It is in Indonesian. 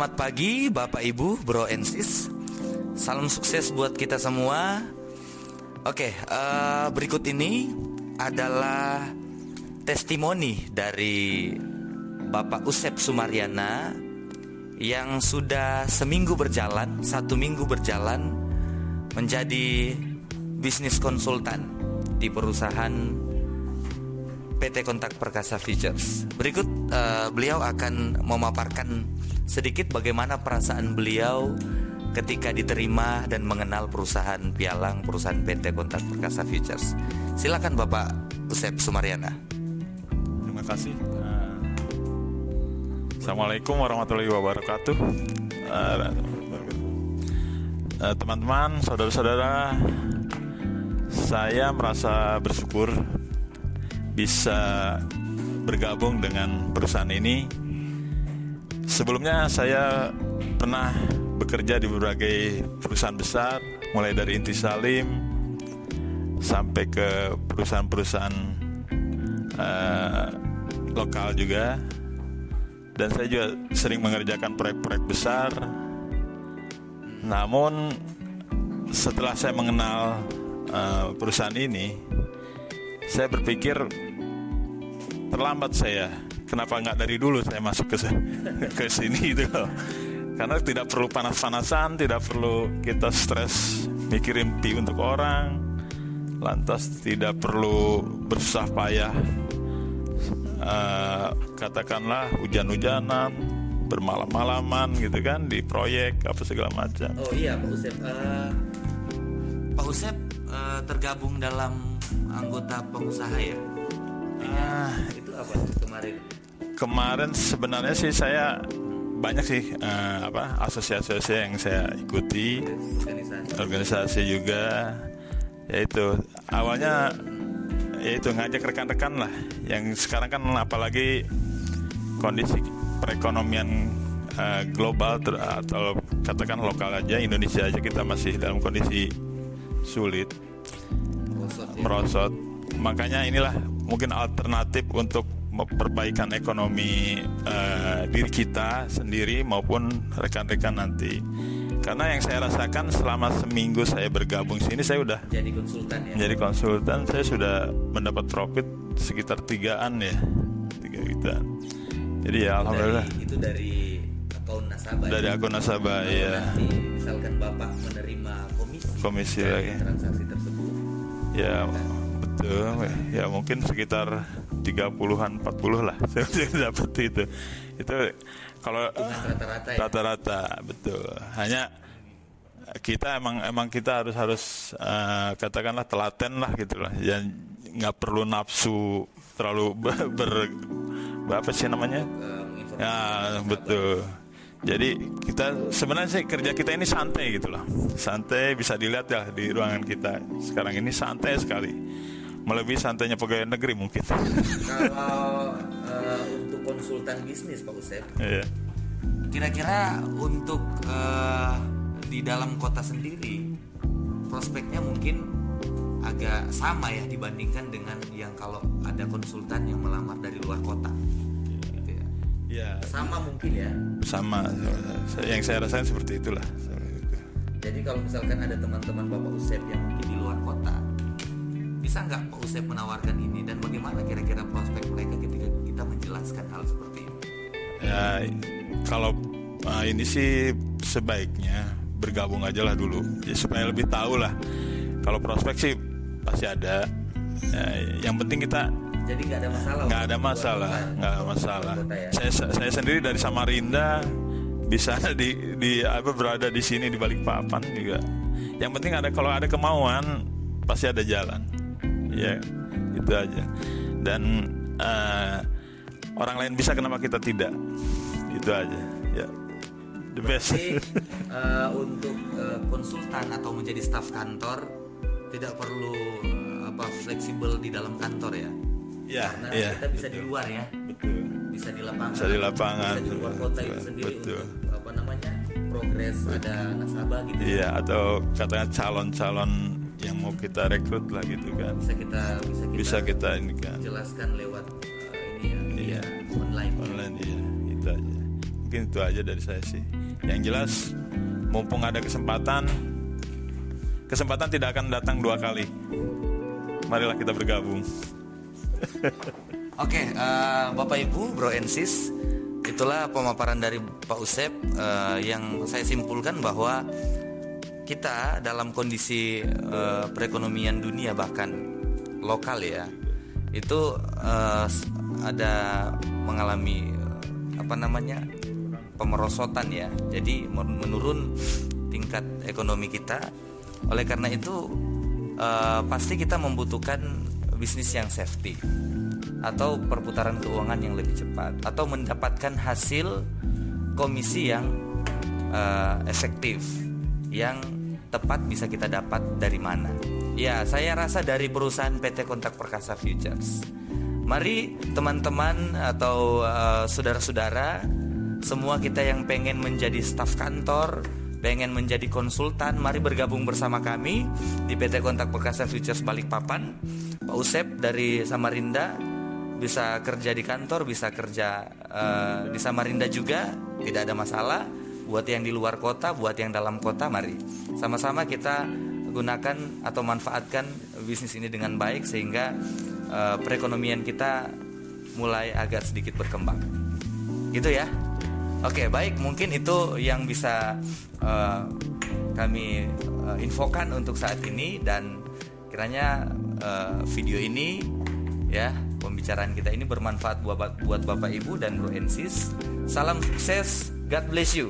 Selamat pagi Bapak Ibu, Bro and Sis. Salam sukses buat kita semua. Oke, berikut ini adalah testimoni dari Bapak Usep Sumaryana yang sudah 1 minggu berjalan menjadi bisnis konsultan di perusahaan PT Kontak Perkasa Features. Berikut beliau akan memaparkan sedikit bagaimana perasaan beliau ketika diterima dan mengenal perusahaan pialang, perusahaan PT Kontak Perkasa Features. Silakan Bapak Usep Sumaryana. Terima kasih. Assalamualaikum warahmatullahi wabarakatuh. Teman-teman, saudara-saudara, saya merasa bersyukur bisa bergabung dengan perusahaan ini. Sebelumnya saya pernah bekerja di berbagai perusahaan besar, mulai dari Inti Salim sampai ke perusahaan-perusahaan lokal juga. Dan saya juga sering mengerjakan proyek-proyek besar. Namun setelah saya mengenal perusahaan ini, saya berpikir terlambat saya. Kenapa nggak dari dulu saya masuk ke sini gitu loh. Karena tidak perlu panas-panasan, tidak perlu kita stres mikirin pi untuk orang, lantas tidak perlu bersusah payah, katakanlah hujan-hujanan, bermalam-malaman gitu kan di proyek apa segala macam. Oh iya Pak Usep, Pak Usep tergabung dalam anggota pengusaha ya? Itu apa kemarin? Kemarin sebenarnya sih saya banyak sih asosiasi yang saya ikuti, organisasi juga. Yaitu awalnya yaitu ngajak rekan-rekan lah. Yang sekarang kan apalagi kondisi perekonomian global atau katakan lokal aja, Indonesia aja kita masih dalam kondisi sulit, merosot. Makanya inilah mungkin alternatif untuk memperbaikan ekonomi diri kita sendiri maupun rekan-rekan nanti. Karena yang saya rasakan selama 1 minggu saya bergabung sini, saya udah jadi konsultan ya. Jadi konsultan, saya sudah mendapat profit sekitar 3 juta. Jadi ya alhamdulillah. Itu dari akun nasabah. Dari akun nasabah ya. Nanti misalkan Bapak menerima komisi lagi transaksi tersebut. Ya betul. Ya mungkin sekitar 30-an 40 lah saya dapat itu. Itu kalau rata-rata betul. Hanya kita emang kita harus katakanlah telaten lah gitulah. Ya nggak perlu nafsu terlalu apa sih namanya? Ya betul. Jadi kita sebenarnya sih kerja kita ini santai gitu loh. Santai, bisa dilihat ya di ruangan kita sekarang ini santai sekali. Melebihi santainya pegawai negeri mungkin. Kalau untuk konsultan bisnis Pak Usep, iya. Kira-kira untuk di dalam kota sendiri prospeknya mungkin agak sama ya dibandingkan dengan yang kalau ada konsultan yang melamar dari luar kota, gitu ya. Ya. Sama mungkin ya. Sama. Yang saya rasain seperti itulah. Jadi kalau misalkan ada teman-teman Bapak Usep yang mungkin di luar kota, bisa nggak Pak Usep menawarkan ini, dan bagaimana kira-kira prospek mereka ketika kita menjelaskan hal seperti ini? Ya, kalau ini sih sebaiknya bergabung aja lah dulu, ya, supaya lebih tahu lah. Kalau prospek sih pasti ada. Ya, yang penting kita. Jadi nggak ada masalah. Nggak ada masalah. Ya? Saya sendiri dari Samarinda bisa berada di sini di Balikpapan juga. Yang penting kalau ada kemauan pasti ada jalan. Ya, itu aja. Dan orang lain bisa, kenapa kita tidak? Itu aja. Ya, the best. Jadi, untuk konsultan atau menjadi staf kantor tidak perlu fleksibel di dalam kantor ya. Ya, karena kita bisa di luar ya. Betul. Bisa di lapangan. Bisa di luar kota itu sendiri. Betul. Untuk progres ada nasabah gitu. Iya, atau katanya calon-calon yang mau kita rekrut lah gitu kan. Bisa kita ini kan. Jelaskan lewat ini ya, online. Online ya, itu aja. Mungkin itu aja dari saya sih. Yang jelas, mumpung ada kesempatan tidak akan datang 2 kali. Marilah kita bergabung. Oke, Bapak Ibu, Bro and Sis, itulah pemaparan dari Pak Usep, yang saya simpulkan bahwa kita dalam kondisi perekonomian dunia bahkan lokal ya, itu ada mengalami pemerosotan ya. Jadi menurun tingkat ekonomi kita. Oleh karena itu pasti kita membutuhkan bisnis yang safety atau perputaran keuangan yang lebih cepat, atau mendapatkan hasil komisi yang efektif, yang tepat bisa kita dapat dari mana? Ya, saya rasa dari perusahaan PT Kontak Perkasa Futures. Mari teman-teman atau saudara-saudara, semua kita yang pengen menjadi staf kantor, pengen menjadi konsultan, mari bergabung bersama kami di PT Kontak Perkasa Futures Balikpapan. Pak Usep dari Samarinda bisa kerja di kantor, bisa kerja di Samarinda juga, tidak ada masalah. Buat yang di luar kota, buat yang dalam kota, mari sama-sama kita gunakan atau manfaatkan bisnis ini dengan baik sehingga perekonomian kita mulai agak sedikit berkembang. Gitu ya. Oke, baik, mungkin itu yang bisa kami infokan untuk saat ini, dan kiranya video ini ya, pembicaraan kita ini bermanfaat buat Bapak Ibu dan Bro and Sis. Salam sukses, God bless you.